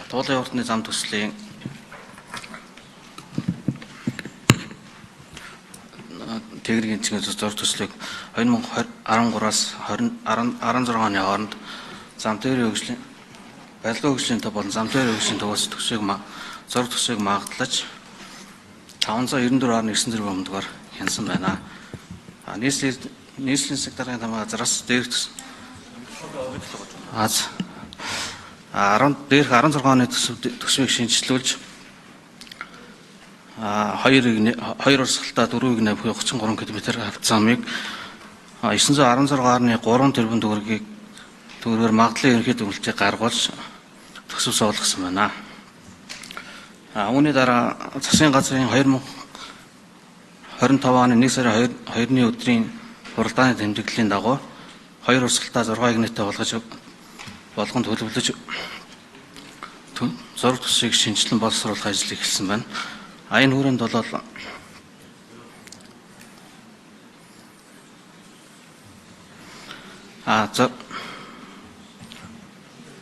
Туулын уртны зам төслийн техникийн цэгийн зор төслийг 2013-аас 16 оны хооронд зам тээврийн хөгжлийн барилгын хөгжлийн төв болон зам тээврийн хөгжлийн төвөөс зор төсвийг магадлаж 594.9 тэрбум төгрөгөөр хянсан байна. Нийслэлийн засаг даргын тамга газраас дээрх 16 оны төсвийг шинжилүүлж 2 урсгалтай 4 буюу 33 км замыг 916.3 тэрбум төгрөгөөр магадлалын ерөнхий төгөлтийг гаргуулж төсөв суулгасан байна. Үүний дараа засгийн газрын 2025 оны 1 сарын 2-ны өдрийн хуралдааны тэмдэглэлийн дагуу 2 урсгалтай 6 игнэтэй болгон төлөвлөж зураг төсвийг шинжилэн боловсруулах ажил эхэлсэн байна. Энэ хүрээнд бол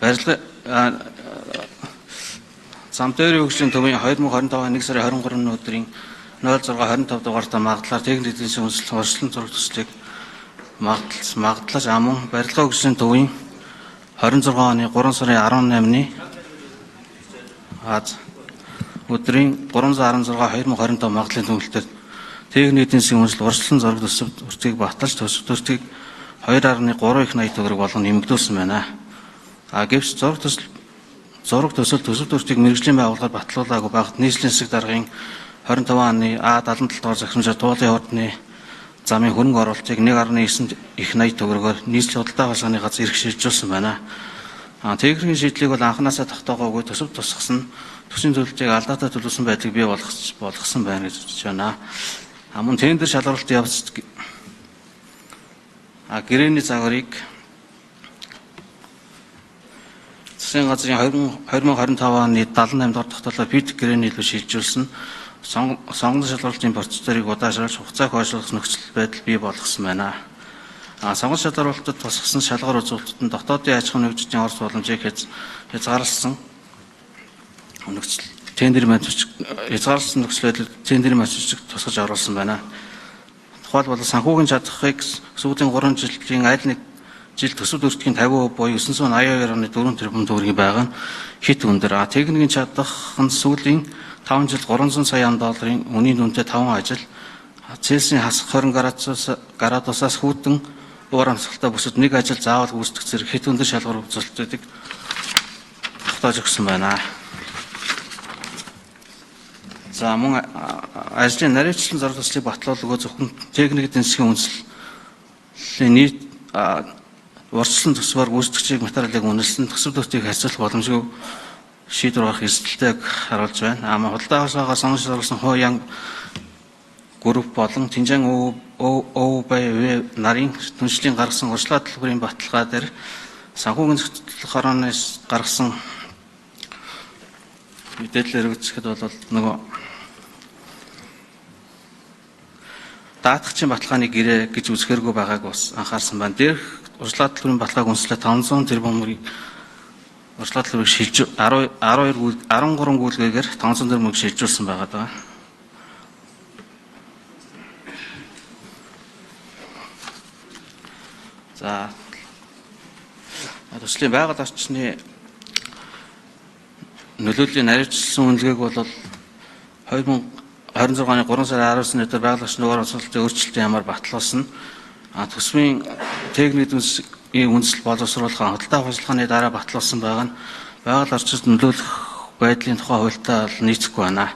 барилгын зам тээврийн хөгжлийн төвийн 2025 оны 1 сарын 23-ны өдрийн 06:25 дугаартай магадлалаар техник эдийн засгийн үндэслэл орчлон зураг төслийг магадлаж амун барилгын хөгжлийн төвийн 26 оны 3 сарын 18-ны өдрийн 316/2025 магадлалын төвлөлтөд техник эдийн засгийн үндэслэл орчлон зураг төсвийг баталж төсвийг 2.3 их 80 төгрөг болгон нэмэгдүүлсэн байна. Гэвч зураг төсөл төсөв төртийг мэргэжлийн байгууллагаар батлуулаагүй байхад нийслэлийн засаг даргын 25 оны А77 дугаар захирамжаар туулын уртны замын хөрөнгө оруулалтыг 1.9 их 80 төгрөгөөр нийслэлийн худалдаа авалгын газар ирэх шилжүүлсэн байна. Техникийн шийдлийг бол анханасаа тогтоогоогүй төсөв тусгасан төсвийн төлөлтийг алдаатай төлөвлөсөн байдлыг бий болгосон байна гэж үзэж байна. Мөн тендер шалгуулалт явц гэрээний загварыг засгийн газрын 2025 оны 78 дугаар тогтоолоор бид гэрээний илүү шилжүүлсэн сонгон шалгуулалтын процедурыг удаашруулж хугацааг хойшлуулах нөхцөл байдал бий болгосон байна. Сонгон шалгуулалтад тусгасан шалгуур үзүүлэлтэд дотоодын аж ахуйн нэгжийн орц боломжийг хязгаарласан нөхцөл байдлыг тендерийн мачиг тусгаж оруулсан байна. Тухайлбал санхүүгийн чадахыг сүүлийн 3 жилийн аль нэг жил төсөв төртгийн 50% буюу 982.4 тэрбум төгрөгийн байгаа нь хит өндөр. Техникийн чадах нь сүүлийн 5 жил 300 сая долларын үнийн дүнтэй 5 ажил Цельсийн хасах 20 градусаас хүйтэн уур амьсгалтай бүсэд нэг ажил заавал гүйцэтгэх зэрэг хит өндөр шалгуур үзүүлэлтүүдийг тогтоож өгсөн байна. Мөн ажлын нарийнчлан зураг төслийг батлуулгүй зөвхөн техник эдийн засгийн үндэслэлийн нийт урьдчилан төсвөөр гүйцэтгэгчийг материалыг үнэлсэн төсөв төртийг харьцуулах боломжгүй шийдвэр гаргах эрсдэлтэйг харуулж байна. Худалдаа авалгаагаар сонгож оруулсан Хууян групп болон Тинжан ОВ нарын түншлэлийн гаргасан урьдчилан төлбөрийн баталгаа дээр санхүүгийн зөвлөх хорооноос гаргасан мэдээлэлээр үзэхэд бол нөгөө даатгчийн баталгааны гэрээ гэж үзэхэргүй байгааг бас анхаарсан байна. Дээрх урьдчилан төлбөрийн баталгааг үнэлээд 500 тэрбумыг урьдчилан төлбөрийг шилж 13 гүйлгээгээр 500 тэрбумыг шилжүүлсэн байгаа. Төслийн байгаль орчны нөлөөллийн наривчлсан үнэлгээг бол 2026 оны 3 сарын 19-ны өдөр байгаль орчны уур амьсгалын өөрчлөлтийн ямар батлуулсан төсвийн техник эдийн засгийн үндэслэл боловсруулах худалдаа авалгын дараа батлуулсан байгаа нь байгаль орчинд нөлөөлөх байдлын тухай хуультай нийцэхгүй байна.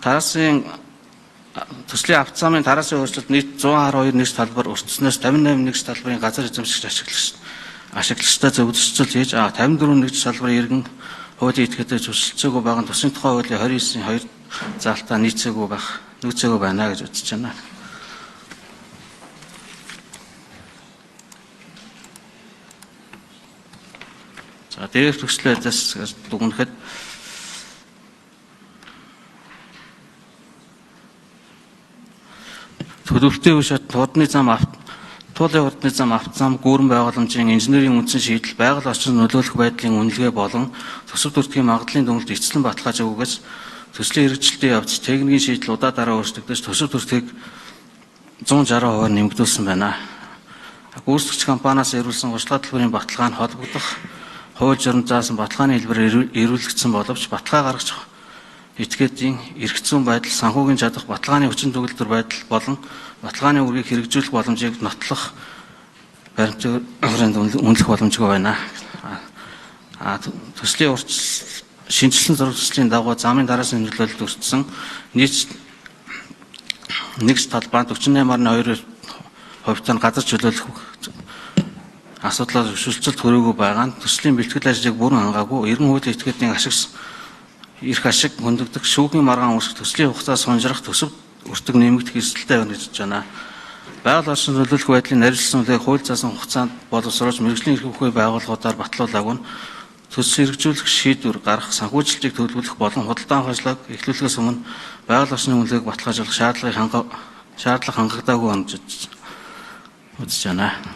Тарасын төслийн авто замын тарасын өөрчлөлт нийт 112 нэгж талбар өртснөөс 58 нэгж талбарын газар эзэмшигч ашиглагчтай зөвлөсцөл хийж 54 нэгж салбарын иргэн хуулийн этгээдээ зөвшөлдсөөгөө байгаа нь төсвийн тухай хуулийн 29-ийн 2 заалтаа нүүцээгүй байна гэж үзэж байна. Дээрх төслөөс дүгнэхэд төлөвлөлтийн үе шат Сатуулын хурдны зам, автозам, гүүрэн байгууламжийн инженерийн үндсэн шийдэл, байгаль орчинд нөлөөлөх байдлын үнэлгээ болон төсөв төртгийн магадлалын дүгнэлт эцэслэн баталгааж өгөхөөс төслийн хэрэгжилтийн явц техникийн шийдэл удаа дараа өөрчлөгдөж төсөв төртгийг 160% нэмэгдүүлсэн байна. Гүйцэтгэгч компаниас ирүүлсэн урьдчилан төлбөрийн баталгаа нь холбогдох хууль журам заасан баталгааны хэлбэр ирүүлэгдсэн боловч баталгаа гаргаж этикетийн эрх зүйн байдал, санхүүгийн чадах, баталгааны хүчин төгөлдөр байдал болон баталгааны үргийг хэрэгжүүлэх боломжийг нотлох баримтын үнэлэх боломжгүй байна. Төслийн шинжилсэн зурагчлалын дагуу замын дараасын нөлөөлөлд өртсөн нийт нэгж талбайд 48.2% нь газар чөлөөлөх асуудлаар зөвшөөрөлт хүрээгүй байгаа нь төслийн бэлтгэл ажлыг бүрэн хангаагүй, ерөн хуулийн этикетийн эрх ашиг хөндөгдөх, шүүхийн маргаан үүсэх, төслийн хугацаа сунжрах, төсөв өртөг нэмэгдэх эрсдэлтэй байна гэж байна. Байгаль орчинд нөлөөлөх байдлын нарийвчилсан үлээг хууль заасан хугацаанд боловсруулж мэргэжлийн эрх ухааны байгууллагуудаар батлуулаагүй нь төс хэрэгжүүлэх шийдвэр гаргах, санхүүжилтийг төлөвлөх болон худалдан авах ажлыг эхлүүлэхээс өмнө байгаль орчны үнэлгээг баталгаажуулах шаардлага хангагдаагүй гэж үзэж байна.